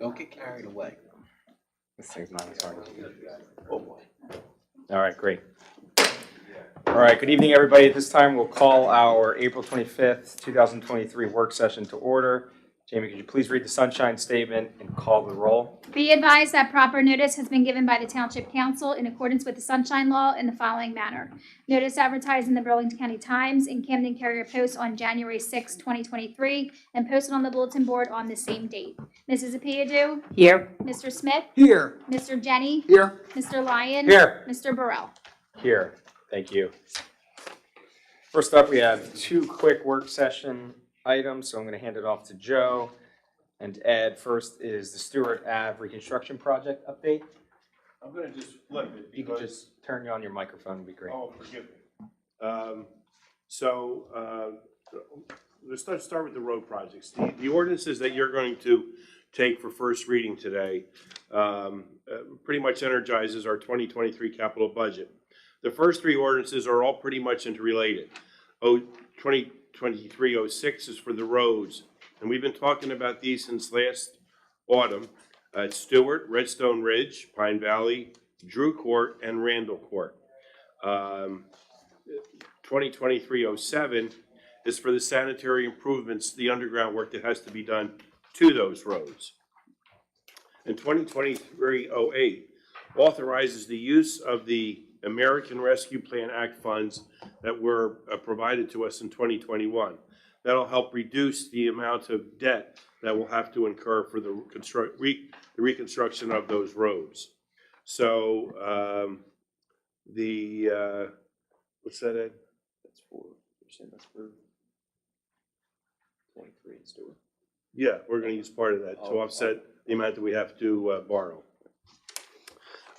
Don't get carried away. This thing's not as hard as you. Oh, boy. All right, great. All right, good evening, everybody. At this time, we'll call our April 25th, 2023 work session to order. Jamie, could you please read the sunshine statement and call the roll? Be advised that proper notice has been given by the Township Council in accordance with the Sunshine Law in the following manner. Notice advertised in the Burlington County Times and Camden Carrier Post on January 6, 2023, and posted on the bulletin board on the same date. Mrs. Apiadu? Here. Mr. Smith? Here. Mr. Jenny? Here. Mr. Lyon? Here. Mr. Burrell? Here. Thank you. First up, we have two quick work session items, so I'm going to hand it off to Joe and Ed. First is the Stewart Ave reconstruction project update. I'm going to just flip it. If you could just turn on your microphone, would be great. Oh, forgive me. Let's start with the road projects. The ordinances that you're going to take for first reading today pretty much energizes our 2023 capital budget. The first three ordinances are all pretty much interrelated. 2023-06 is for the roads, and we've been talking about these since last autumn. It's Stewart, Redstone Ridge, Pine Valley, Drew Court, and Randall Court. 2023-07 is for the sanitary improvements, the underground work that has to be done to those roads. And 2023-08 authorizes the use of the American Rescue Plan Act funds that were provided to us in 2021. That'll help reduce the amount of debt that we'll have to incur for the reconstruction of those roads. So what's that, Ed? That's for 23 in Stewart. Yeah, we're going to use part of that to offset the amount that we have to borrow.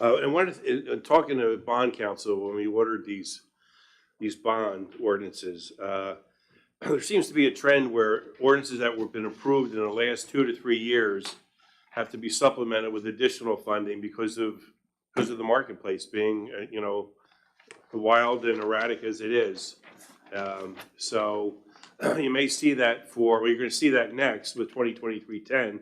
And talking to bond counsel, when we ordered these bond ordinances, there seems to be a trend where ordinances that have been approved in the last 2 to 3 years have to be supplemented with additional funding because of the marketplace being, wild and erratic as it is. So you may see that you're going to see that next with 2023-10,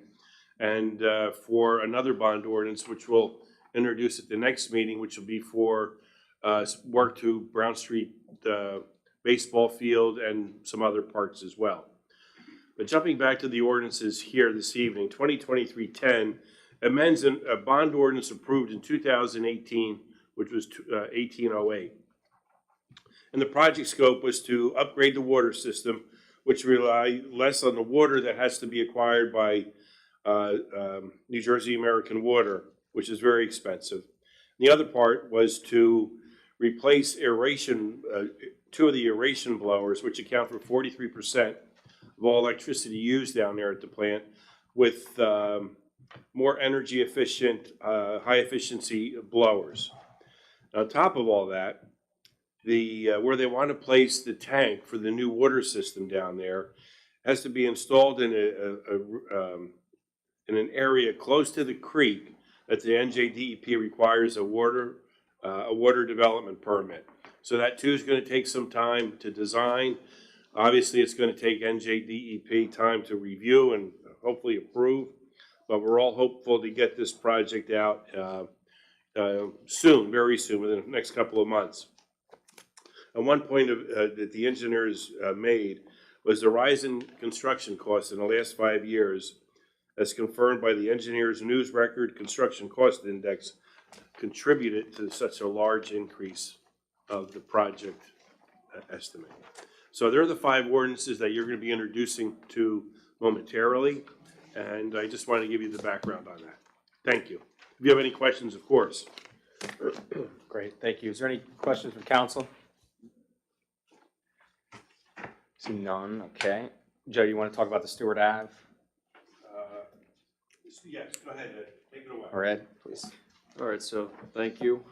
and for another bond ordinance, which we'll introduce at the next meeting, which will be for work to Brown Street baseball field and some other parks as well. But jumping back to the ordinances here this evening, 2023-10 amends a bond ordinance approved in 2018, which was 1808. And the project scope was to upgrade the water system, which rely less on the water that has to be acquired by New Jersey American Water, which is very expensive. The other part was to replace two of the aeration blowers, which account for 43% of all electricity used down there at the plant, with more energy efficient, high efficiency blowers. On top of all that, where they want to place the tank for the new water system down there has to be installed in an area close to the creek that the NJDEP requires a water development permit. So that too is going to take some time to design. Obviously, it's going to take NJDEP time to review and hopefully approve, but we're all hopeful to get this project out soon, very soon, within the next couple of months. And one point that the engineers made was the rise in construction costs in the last 5 years, as confirmed by the Engineers News Record Construction Cost Index, contributed to such a large increase of the project estimate. So there are the 5 ordinances that you're going to be introducing to momentarily, and I just wanted to give you the background on that. Thank you. If you have any questions, of course. Great, thank you. Is there any questions from council? See none, okay. Joe, you want to talk about the Stewart Ave? Yes, go ahead, Ed. Take it away. Or Ed, please. All right, so thank you.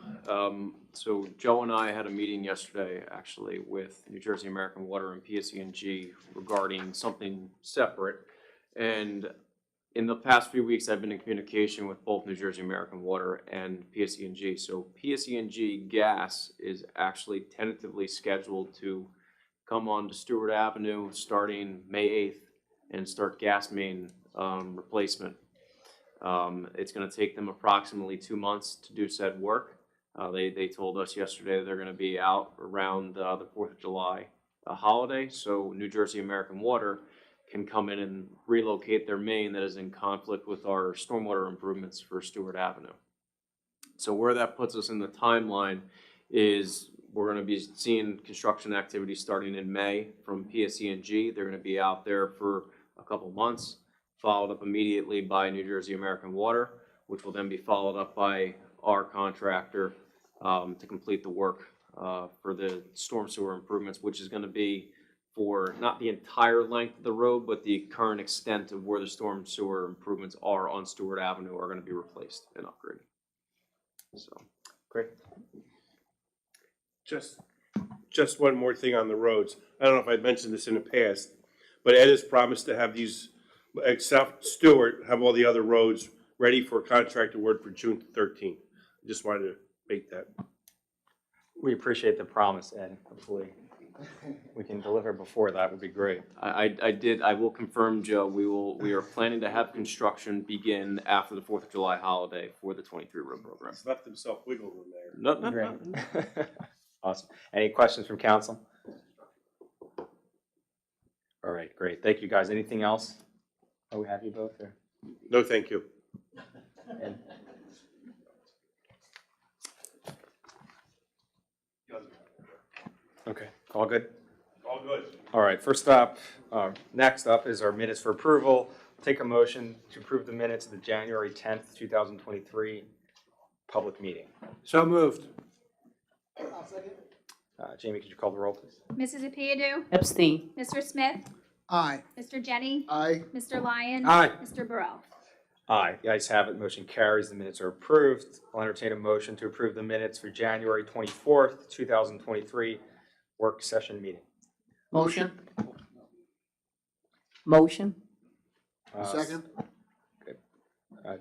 So Joe and I had a meeting yesterday, actually, with New Jersey American Water and PSE&G regarding something separate. And in the past few weeks, I've been in communication with both New Jersey American Water and PSE&G. So PSE&G gas is actually tentatively scheduled to come on to Stewart Avenue starting May 8th and start gas main replacement. It's gonna take them approximately 2 months to do said work. They told us yesterday they're gonna be out around the 4th of July holiday, so New Jersey American Water can come in and relocate their main that is in conflict with our stormwater improvements for Stewart Avenue. So where that puts us in the timeline is we're gonna be seeing construction activity starting in May from PSE&G. They're gonna be out there for a couple months, followed up immediately by New Jersey American Water, which will then be followed up by our contractor to complete the work for the storm sewer improvements, which is gonna be for not the entire length of the road, but the current extent of where the storm sewer improvements are on Stewart Avenue are gonna be replaced and upgraded. So, Great. Just one more thing on the roads. I don't know if I'd mentioned this in the past, but Ed has promised to have these, except Stewart, have all the other roads ready for contract award for June 13th. Just wanted to make that. We appreciate the promise, Ed. Hopefully we can deliver before that would be great. I will confirm, Joe, we are planning to have construction begin after the 4th of July holiday for the 23 road program. He's left himself wiggle room there. No. Great. Awesome. Any questions from council? All right, great. Thank you, guys. Anything else? Oh, we have you both there. No, thank you. Ed? Okay, all good? All good. All right, next up is our minutes for approval. Take a motion to approve the minutes of the January 10th, 2023 public meeting. So moved. Jamie, could you call the roll, please? Mrs. Apiadu, Abstain. Mr. Smith, Aye. Mr. Jenny, Aye. Mr. Lyon. Aye. Mr. Burrell. Aye, the ayes have it, motion carries, the minutes are approved. I'll entertain a motion to approve the minutes for January 24th, 2023 work session meeting. Motion. Motion. Second.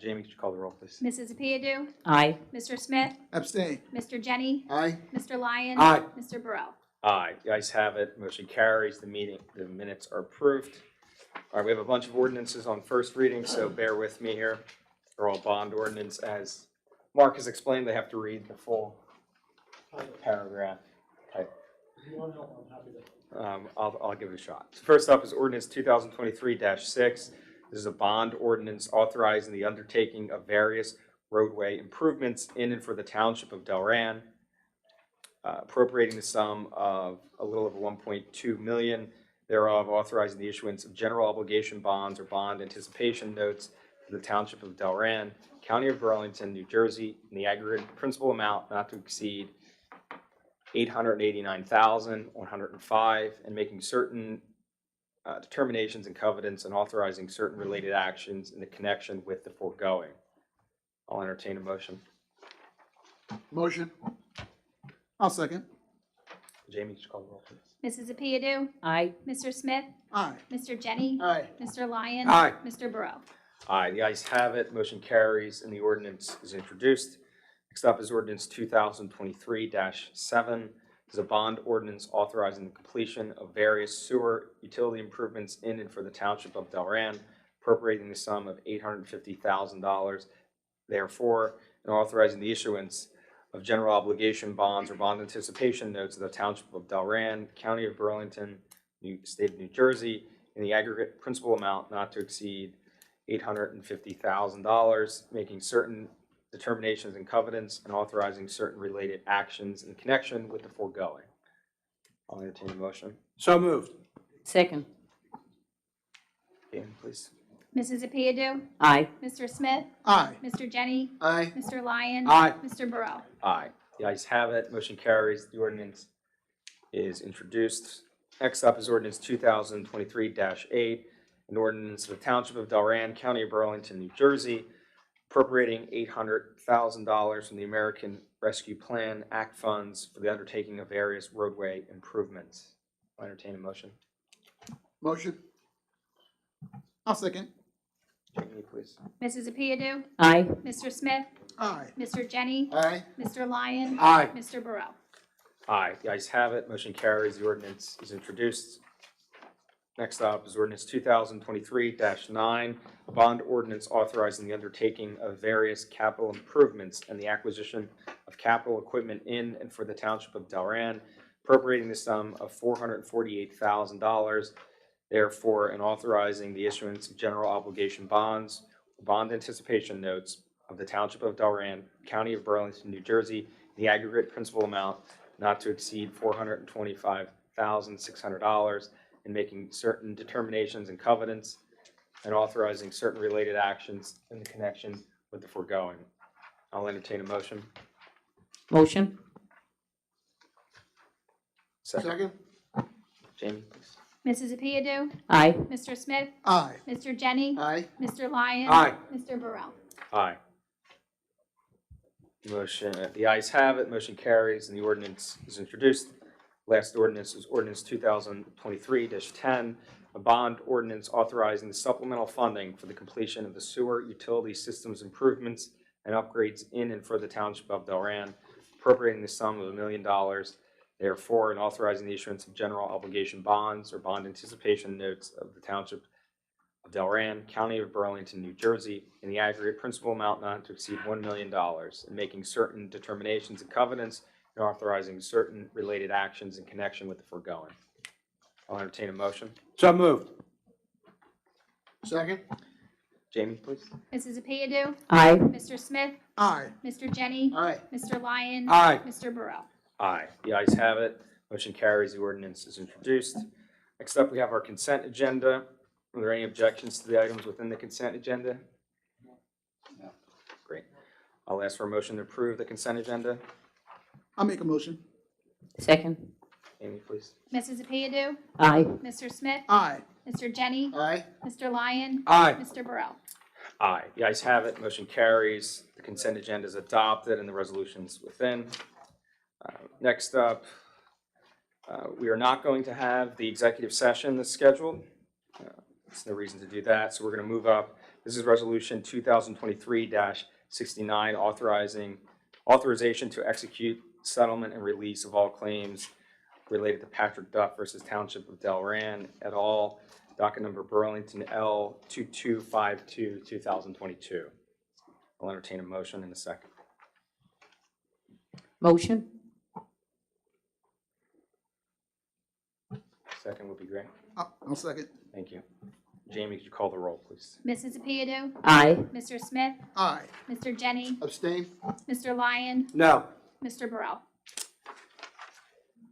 Jamie, could you call the roll, please? Mrs. Apiadu, Aye. Mr. Smith, Abstain. Mr. Jenny, Aye. Mr. Lyon. Aye. Mr. Burrell. Aye, the ayes have it, motion carries, the minutes are approved. All right, we have a bunch of ordinances on first reading, so bear with me here. They're all bond ordinance. As Mark has explained, they have to read the full paragraph. type. I'll give it a shot. So first up is ordinance 2023-6. This is a bond ordinance authorizing the undertaking of various roadway improvements in and for the township of Delran, appropriating the sum of a little over 1.2 million, thereof authorizing the issuance of general obligation bonds or bond anticipation notes for the township of Delran, county of Burlington, New Jersey, in the aggregate principal amount not to exceed $889,105, and making certain determinations and covenants and authorizing certain related actions in the connection with the foregoing. I'll entertain a motion. Motion. I'll second. Jamie, could you call the roll, please? Mrs. Apiadu, Aye. Mr. Smith, Aye. Mr. Jenny, Aye. Mr. Lyon. Aye. Mr. Burrell. Aye, the ayes have it, motion carries, and the ordinance is introduced. Next up is ordinance 2023-7. This is a bond ordinance authorizing the completion of various sewer utility improvements in and for the township of Delran, appropriating the sum of $850,000, therefore, and authorizing the issuance of general obligation bonds or bond anticipation notes of the township of Delran, county of Burlington, state of New Jersey, in the aggregate principal amount not to exceed $850,000, making certain determinations and covenants, and authorizing certain related actions in connection with the foregoing. I'll entertain a motion. So moved. Second. Dan, please. Mrs. Apiadu, Aye. Mr. Smith, Aye. Mr. Jenny, Aye. Mr. Lyon. Aye. Mr. Burrell. Aye. The ayes have it. Motion carries. The ordinance is introduced. Next up is ordinance 2023-8, an ordinance of the Township of Delran, County of Burlington, New Jersey, appropriating $800,000 from the American Rescue Plan Act funds for the undertaking of various roadway improvements. I'll entertain a motion. Motion. I'll second. Jamie, please. Mrs. Apiadu, Aye. Mr. Smith, Aye. Mr. Jenny, Aye. Mr. Lyon. Aye. Mr. Burrell. Aye. The ayes have it. Motion carries. The ordinance is introduced. Next up is ordinance 2023-9, a bond ordinance authorizing the undertaking of various capital improvements and the acquisition of capital equipment in and for the Township of Delran, appropriating the sum of $448,000, therefore, and authorizing the issuance of general obligation bonds, bond anticipation notes of the Township of Delran, County of Burlington, New Jersey, the aggregate principal amount not to exceed $425,600, and making certain determinations and covenants, and authorizing certain related actions in connection with the foregoing. I'll entertain a motion. Motion. Second. Jamie, please. Mrs. Apiadu, Aye. Mr. Smith, Aye. Mr. Jenny, Aye. Mr. Lyon. Aye. Mr. Burrell. Aye. Motion, the ayes have it, motion carries, and the ordinance is introduced. Last ordinance is ordinance 2023-10, a bond ordinance authorizing the supplemental funding for the completion of the sewer utility systems improvements and upgrades in and for the Township of Delran, appropriating the sum of $1 million, therefore, and authorizing the issuance of general obligation bonds or bond anticipation notes of the Township of Delran, County of Burlington, New Jersey, in the aggregate principal amount not to exceed $1 million, and making certain determinations and covenants, and authorizing certain related actions in connection with the foregoing. I'll entertain a motion. So moved. Second. Jamie, please. Mrs. Apiadu, Aye. Mr. Smith, Aye. Mr. Jenny, Aye. Mr. Lyon. Aye. Mr. Burrell. Aye. The ayes have it. Motion carries. The ordinance is introduced. Next up, we have our consent agenda. Are there any objections to the items within the consent agenda? No. Great. I'll ask for a motion to approve the consent agenda. I'll make a motion. Second. Amy, please. Mrs. Apiadu, Aye. Mr. Smith, Aye. Mr. Jenny, Aye. Mr. Lyon. Aye. Mr. Burrell. Aye. The ayes have it. Motion carries. The consent agenda is adopted and the resolutions within. Next up, we are not going to have the executive session that's scheduled. There's no reason to do that, so we're going to move up. This is Resolution 2023-69, authorization to execute settlement and release of all claims related to Patrick Duff versus Township of Delran et al., docket number Burlington L 2252, 2022. I'll entertain a motion in a second. Motion. Second would be great. I'll second. Thank you. Jamie, could you call the roll, please? Mrs. Apiadu, Aye. Mr. Smith, Aye. Mr. Jenny, Abstain? Mr. Lyon, No. Mr. Burrell.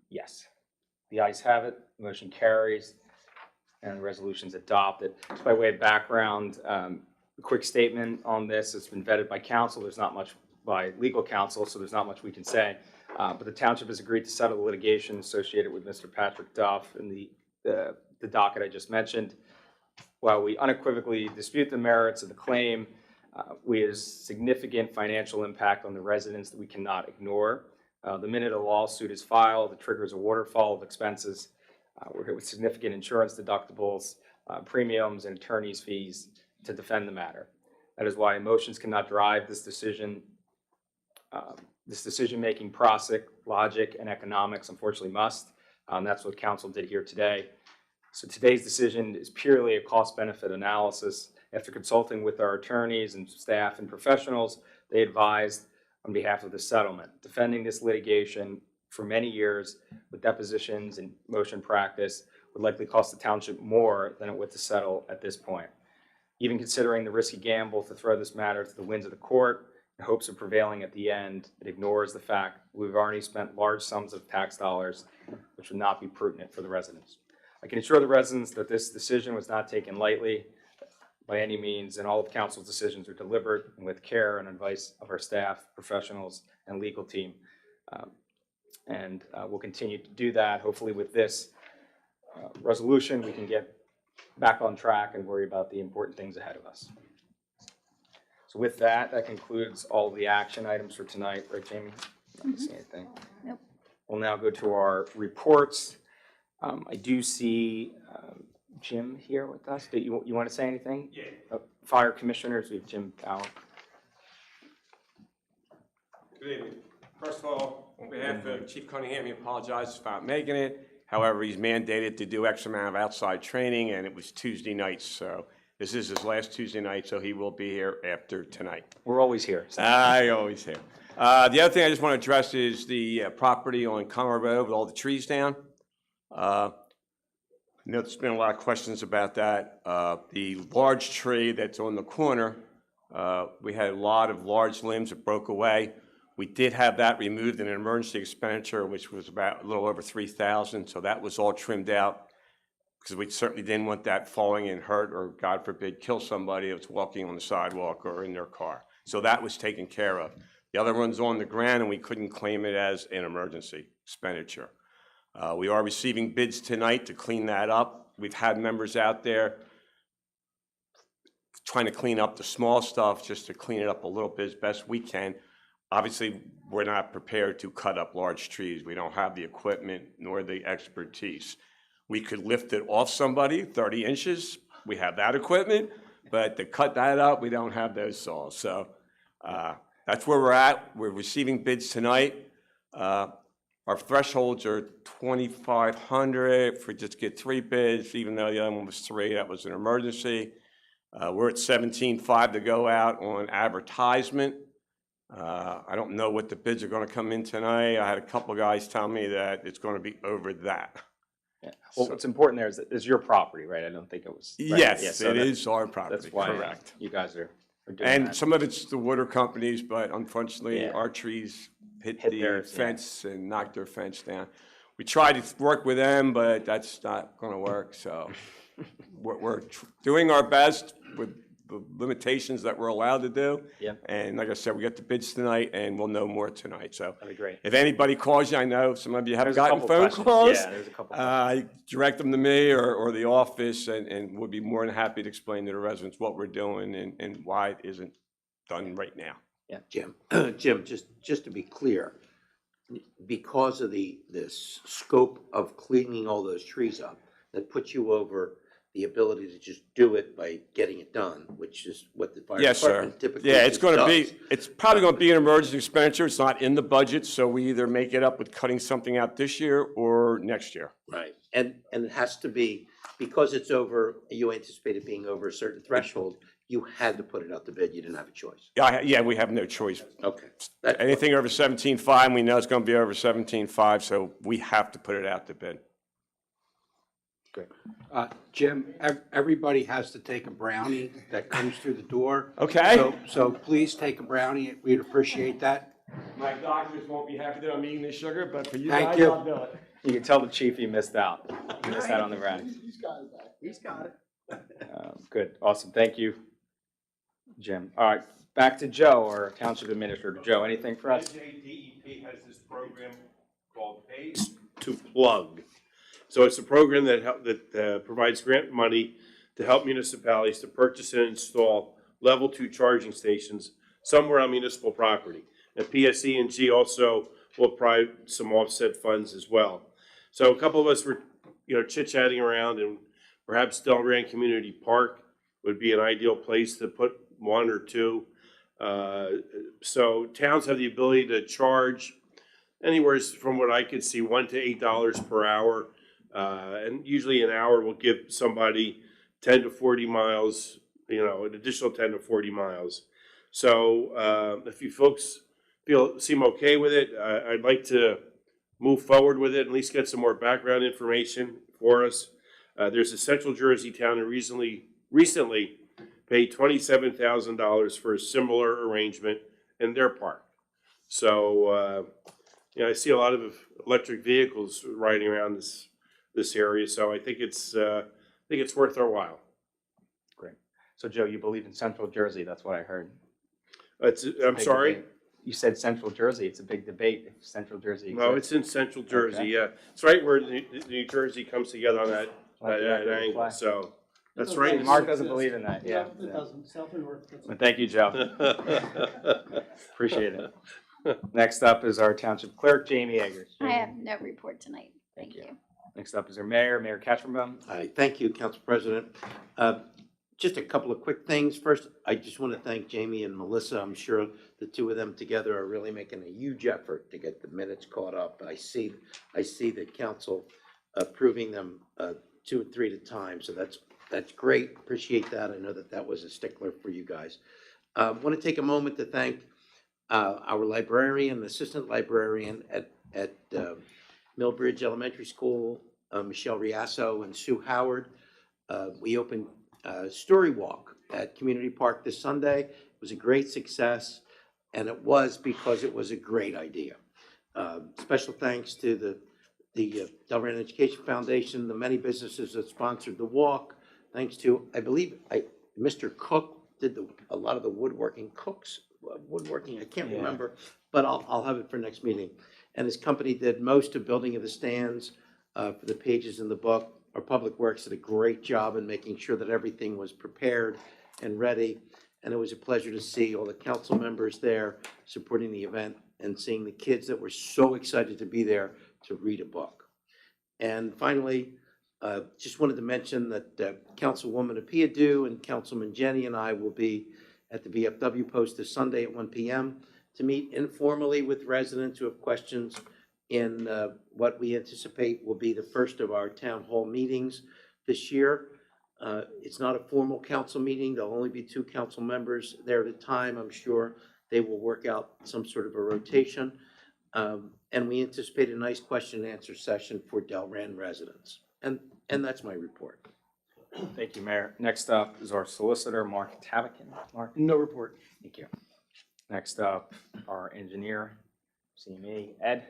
Yes. The ayes have it, motion carries, and the resolution's adopted. Just by way of background, a quick statement on this. It's been vetted by council. There's not much by legal counsel, so there's not much we can say. But the township has agreed to settle the litigation associated with Mr. Patrick Duff in the docket I just mentioned. While we unequivocally dispute the merits of the claim, we have significant financial impact on the residents that we cannot ignore. The minute a lawsuit is filed, it triggers a waterfall of expenses. We're hit with significant insurance deductibles, premiums, and attorney's fees to defend the matter. That is why emotions cannot drive this decision. This decision-making process, logic, and economics unfortunately must. That's what council did here today. So today's decision is purely a cost-benefit analysis. After consulting with our attorneys and staff and professionals, they advised on behalf of the settlement. Defending this litigation for many years with depositions and motion practice would likely cost the township more than it would to settle at this point. Even considering the risky gamble to throw this matter to the winds of the court in hopes of prevailing at the end, it ignores the fact we've already spent large sums of tax dollars, which would not be prudent for the residents. I can assure the residents that this decision was not taken lightly by any means, and all of council's decisions are deliberate and with care and advice of our staff, professionals, and legal team. We'll continue to do that. Hopefully with this resolution, we can get back on track and worry about the important things ahead of us. So with that, that concludes all the action items for tonight. Right, Jamie? Not see anything. Nope. We'll now go to our reports. I do see Jim here with us. Do you want to say anything? Yeah. Fire commissioners, we have Jim Powell. Good evening. First of all, on behalf of Chief Cunningham, he apologizes for not making it. However, he's mandated to do X amount of outside training, and it was Tuesday nights, so this is his last Tuesday night, so he will be here after tonight. We're always here. so- I always have. The other thing I just want to address is the property on Conroe Road with all the trees down. I know there's been a lot of questions about that. The large tree that's on the corner, we had a lot of large limbs that broke away. We did have that removed in an emergency expenditure, which was about a little over $3,000, so that was all trimmed out because we certainly didn't want that falling and hurt or, God forbid, kill somebody that's walking on the sidewalk or in their car. So that was taken care of. The other one's on the ground, and we couldn't claim it as an emergency expenditure. We are receiving bids tonight to clean that up. We've had members out there trying to clean up the small stuff, just to clean it up a little bit as best we can. Obviously, we're not prepared to cut up large trees. We don't have the equipment nor the expertise. We could lift it off somebody 30 inches. We have that equipment, but to cut that up, we don't have those saws. So that's where we're at. We're receiving bids tonight. Our thresholds are $2,500. If we just get 3 bids, even though the other one was 3, that was an emergency. We're at $17,500 to go out on advertisement. I don't know what the bids are going to come in tonight. I had a couple of guys tell me that it's going to be over that. Yeah. Well, what's important there is your property, right? I don't think it was. Right? Yes, Yeah, so it that- is our property. That's why Correct. you guys are doing And that. some of it's the water companies, but unfortunately, Yeah. our trees hit Hit the theirs, yeah. fence and knocked their fence down. We tried to work with them, but that's not going to work. So we're doing our best with the limitations that we're allowed to do. Yep. And like I said, we got the bids tonight, and we'll know more tonight. So That'd be great. if anybody calls you, I know some of you haven't There's a gotten couple phone questions. calls. Yeah, there's a couple questions. Direct them to me or the office, and we'll be more than happy to explain to the residents what we're doing and why it isn't done right now. Jim, Jim, just to be clear, because of the scope of cleaning all those trees up, that puts you over the ability to just do it by getting it done, which is what the fire Yes, sir. department typically Yeah, it's just going to does. be, it's probably going to be an emergency expenditure. It's not in the budget, so we either make it up with cutting something out this year or next year. Right, and it has to be, because it's over, you anticipate it being over a certain threshold, you had to put it out to bid, you didn't have a choice. Yeah, we have no choice. Okay. That- Anything over 17.5, we know it's going to be over 17.5, so we have to put it out to bid. Jim, everybody has to take a brownie that comes through the door. Okay. So please take a brownie. We'd appreciate that. My doctors won't be happy that I'm eating this sugar, but for you Thank guys, you. I'll do it. You can tell the chief he missed out. He missed out on the brownie. He's got it back. He's got it. Good, awesome, thank you, Jim. All right, back to Joe, our township administrator. Joe, anything for us? NJDEP has this program called Pays to Plug. So it's a program that provides grant money to help municipalities to purchase and install level 2 charging stations somewhere on municipal property. And PSE&G also will provide some offset funds as well. So a couple of us were, chit-chatting around, and perhaps Delran Community Park would be an ideal place to put 1 or 2. So towns have the ability to charge anywhere from what I could see, $1 to $8 per hour. And usually an hour will give somebody 10 to 40 miles, an additional 10 to 40 miles. So if you folks seem okay with it, I'd like to move forward with it, at least get some more background information for us. There's a Central Jersey town who recently paid $27,000 for a similar arrangement in their park. So, I see a lot of electric vehicles riding around this area, so I think it's worth our while. Great. So Joe, you believe in Central Jersey, that's what I heard. I'm Big sorry? debate. You said Central Jersey, it's a big debate if Central Jersey exists. No, it's in Central Jersey, Okay. yeah. It's right where New Jersey comes together on that Like that angle, flag. so that's right. Mark doesn't believe in that, yeah. It doesn't. South and North. Well, thank you, Joe. Appreciate it. Next up is our township clerk, Jamie Eggers. I have no report tonight. Thank you. Next up is our mayor, Mayor Katchenbaum. All right, thank you, Council President. Just a couple of quick things. First, I just want to thank Jamie and Melissa. I'm sure the two of them together are really making a huge effort to get the minutes caught up. I see that council approving them 2 and 3 at a time, so that's great. Appreciate that. I know that that was a stickler for you guys. Want to take a moment to thank our librarian, assistant librarian at Millbridge Elementary School, Michelle Riasso and Sue Howard. We opened Story Walk at Community Park this Sunday. It was a great success, and it was because it was a great idea. Special thanks to the Delran Education Foundation, the many businesses that sponsored the walk. Thanks to, I believe, Mr. Cook did a lot of the woodworking. Woodworking, I can't Yeah. remember, but I'll have it for next meeting. And his company did most of building of the stands for the pages in the book. Our Public Works did a great job in making sure that everything was prepared and ready. And it was a pleasure to see all the council members there supporting the event and seeing the kids that were so excited to be there to read a book. And finally, just wanted to mention that Councilwoman Apia Dew and Councilman Jenny and I will be at the VFW Post this Sunday at 1 p.m. to meet informally with residents who have questions in what we anticipate will be the first of our town hall meetings this year. It's not a formal council meeting. There'll only be 2 council members there at a time. I'm sure they will work out some sort of a rotation. And we anticipate a nice question and answer session for Delran residents. And that's my report. Thank you, Mayor. Next up is our solicitor, Mark Tabakin. Mark? No report. Thank you. Next up, our engineer, CME, Ed.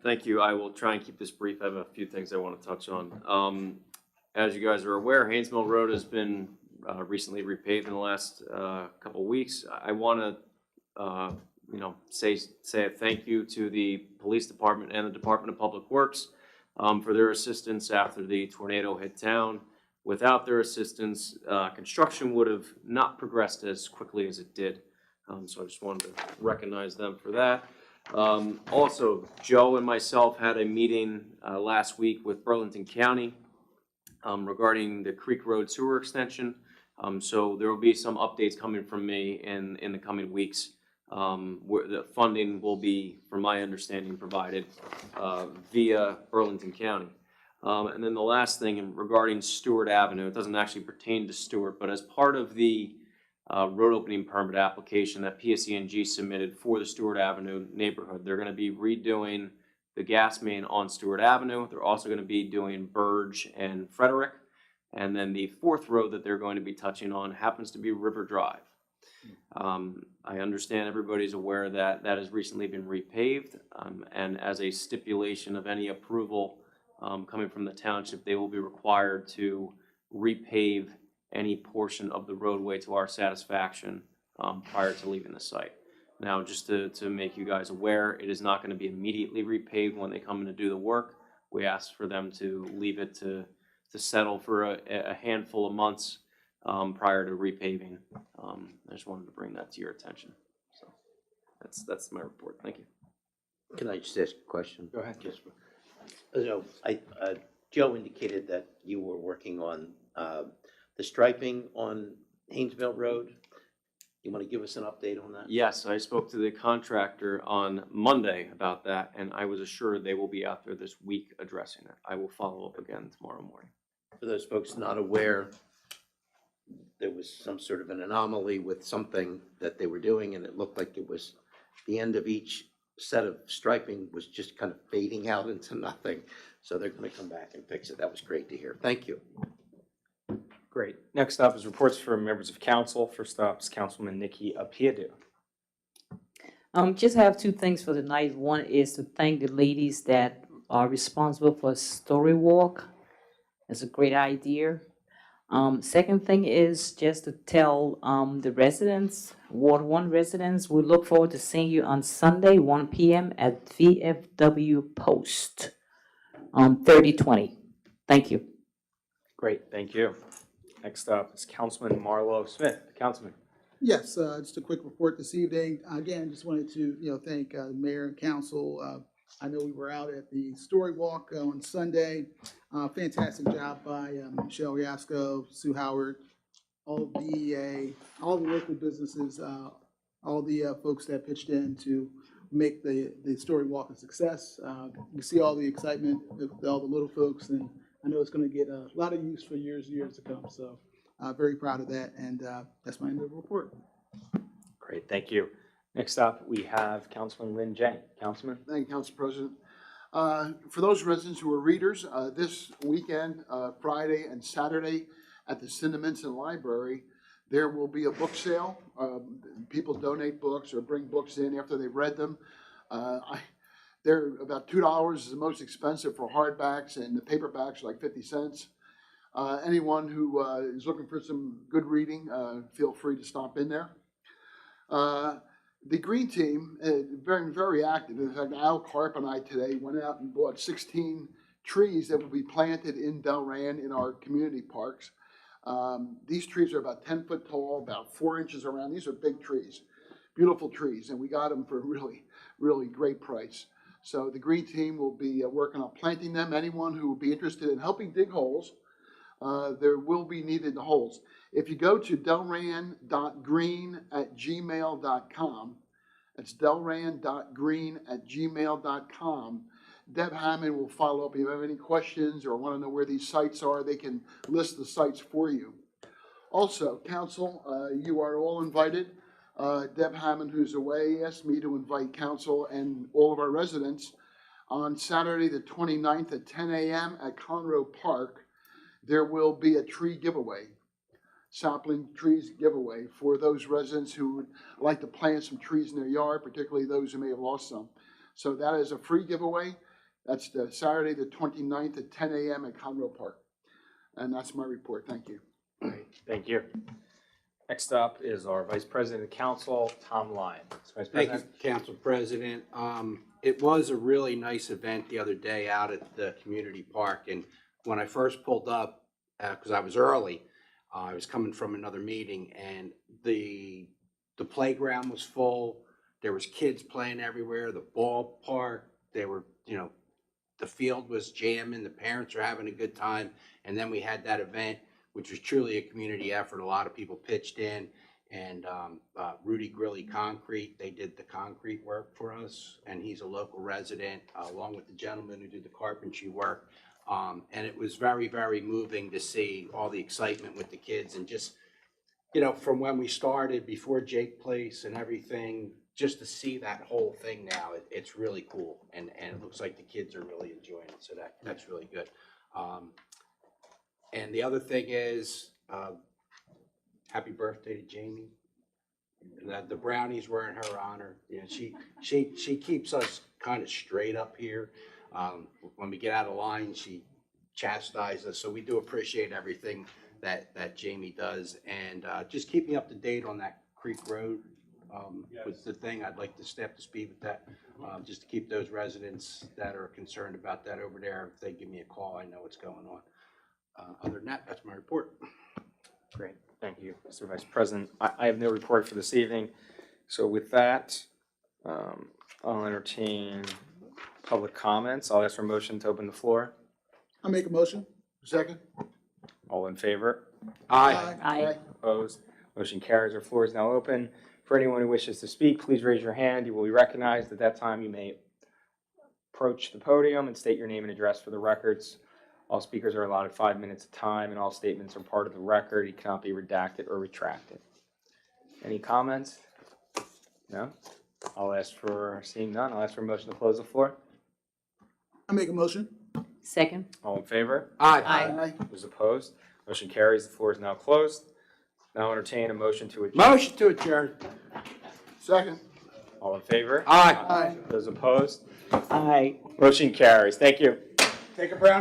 Thank you. I will try and keep this brief. I have a few things I want to touch on. As you guys are aware, Haynesville Road has been recently repaved in the last couple of weeks. I want to, say a thank you to the police department and the Department of Public Works for their assistance after the tornado hit town. Without their assistance, construction would have not progressed as quickly as it did. So I just wanted to recognize them for that. Also, Joe and myself had a meeting last week with Burlington County regarding the Creek Road sewer extension. So there will be some updates coming from me in the coming weeks. Where the funding will be, from my understanding, provided via Burlington County. And then the last thing regarding Stewart Avenue, it doesn't actually pertain to Stewart, but as part of the road opening permit application that PSE&G submitted for the Stewart Avenue neighborhood, they're going to be redoing the gas main on Stewart Avenue. They're also going to be doing Burge and Frederick. And then the 4th road that they're going to be touching on happens to be River Drive. I understand everybody's aware that that has recently been repaved, and as a stipulation of any approval coming from the township, they will be required to repave any portion of the roadway to our satisfaction prior to leaving the site. Now, just to make you guys aware, it is not going to be immediately repaved when they come in to do the work. We asked for them to leave it to settle for a handful of months prior to repaving. I just wanted to bring that to your attention. So that's my report. Thank you. Can I just ask a question? Go ahead. Just, so Joe indicated that you were working on the striping on Haynesville Road. You want to give us an update on that? Yes, I spoke to the contractor on Monday about that, and I was assured they will be out there this week addressing it. I will follow up again tomorrow morning. For those folks not aware, there was some sort of an anomaly with something that they were doing, and it looked like it was the end of each set of striping was just kind of fading out into nothing. So they're going to come back and fix it. That was great to hear. Thank you. Great. Next up is reports from members of council. First up is Councilman Nikki Apiadu. Just have 2 things for tonight. One is to thank the ladies that are responsible for Story Walk. It's a great idea. Second thing is just to tell the residents, Ward 1 residents, we look forward to seeing you on Sunday, 1 p.m. at VFW Post, 3020. Thank you. Great, thank you. Next up is Councilman Marlo Smith. Councilman. Yes, just a quick report this evening. Again, just wanted to, thank the mayor and council. I know we were out at the Story Walk on Sunday. Fantastic job by Michelle Riasco, Sue Howard, all the local businesses, all the folks that pitched in to make the story walk a success. We see all the excitement with all the little folks, and I know it's going to get a lot of use for years and years to come. So very proud of that, and that's my end of the report. Great, thank you. Next up, we have Councilman Lynn Jang. Councilman? Thank you, Council President. For those residents who are readers, this weekend, Friday and Saturday at the Cinnaminson Library, there will be a book sale. People donate books or bring books in after they've read them. They're about $2 is the most expensive for hardbacks, and the paperbacks are like 50 cents. Anyone who is looking for some good reading, feel free to stop in there. The Green Team, very, very active. In fact, Al Carp and I today went out and bought 16 trees that will be planted in Delran in our community parks. These trees are about 10 foot tall, about 4 inches around. These are big trees, beautiful trees, and we got them for a really, really great price. So the Green Team will be working on planting them. Anyone who will be interested in helping dig holes, there will be needed holes. If you go to delran.green@gmail.com, that's delran.green@gmail.com, Deb Hammond will follow up. If you have any questions or want to know where these sites are, they can list the sites for you. Also, council, you are all invited. Deb Hammond, who's away, asked me to invite council and all of our residents on Saturday, the 29th at 10 a.m. at Conroe Park. There will be a tree giveaway, sapling trees giveaway for those residents who would like to plant some trees in their yard, particularly those who may have lost some. So that is a free giveaway. That's the Saturday, the 29th at 10 a.m. at Conroe Park. And that's my report. Thank you. Thank you. Next up is our Vice President of Council, Tom Lyon. Vice Thank you, President. Council President. It was a really nice event the other day out at the community park, and when I first pulled up, because I was early, I was coming from another meeting, and the playground was full. There was kids playing everywhere. The ballpark, the field was jamming. The parents were having a good time, and then we had that event, which was truly a community effort. A lot of people pitched in, and Rudy Grilly Concrete, they did the concrete work for us, and he's a local resident, along with the gentleman who did the carpentry work. And it was very, very moving to see all the excitement with the kids, and just, from when we started, before Jake Place and everything, just to see that whole thing now, it's really cool. And it looks like the kids are really enjoying it. So that's really good. And the other thing is, happy birthday to Jamie. The brownies were in her honor. She keeps us kind of straight up here. When we get out of line, she chastises us. So we do appreciate everything that Jamie does. And just keep me up to date on that Creek Road was the thing. I'd like to stay up to speed with that, just to keep those residents that are concerned about that over there. If they give me a call, I know what's going on. Other than that, that's my report. Great, thank you, Mr. Vice President. I have no report for this evening. So with that, I'll entertain public comments. I'll ask for a motion to open the floor. I make a motion. Second? All in favor? Aye. Opposed? Motion carries. Our floor is now open. For anyone who wishes to speak, please raise your hand. You will be recognized. At that time, you may approach the podium and state your name and address for the records. All speakers are allotted 5 minutes of time, and all statements are part of the record. You cannot be redacted or retracted. Any comments? No? Seeing none, I'll ask for a motion to close the floor. I make a motion. Second. All in favor? Aye. Those opposed? Motion carries. The floor is now closed. Now entertain a motion to adjourn. Motion to adjourn. Second? All in favor? Aye. Aye. Those opposed? Aye. Motion carries. Thank you. Take a brown.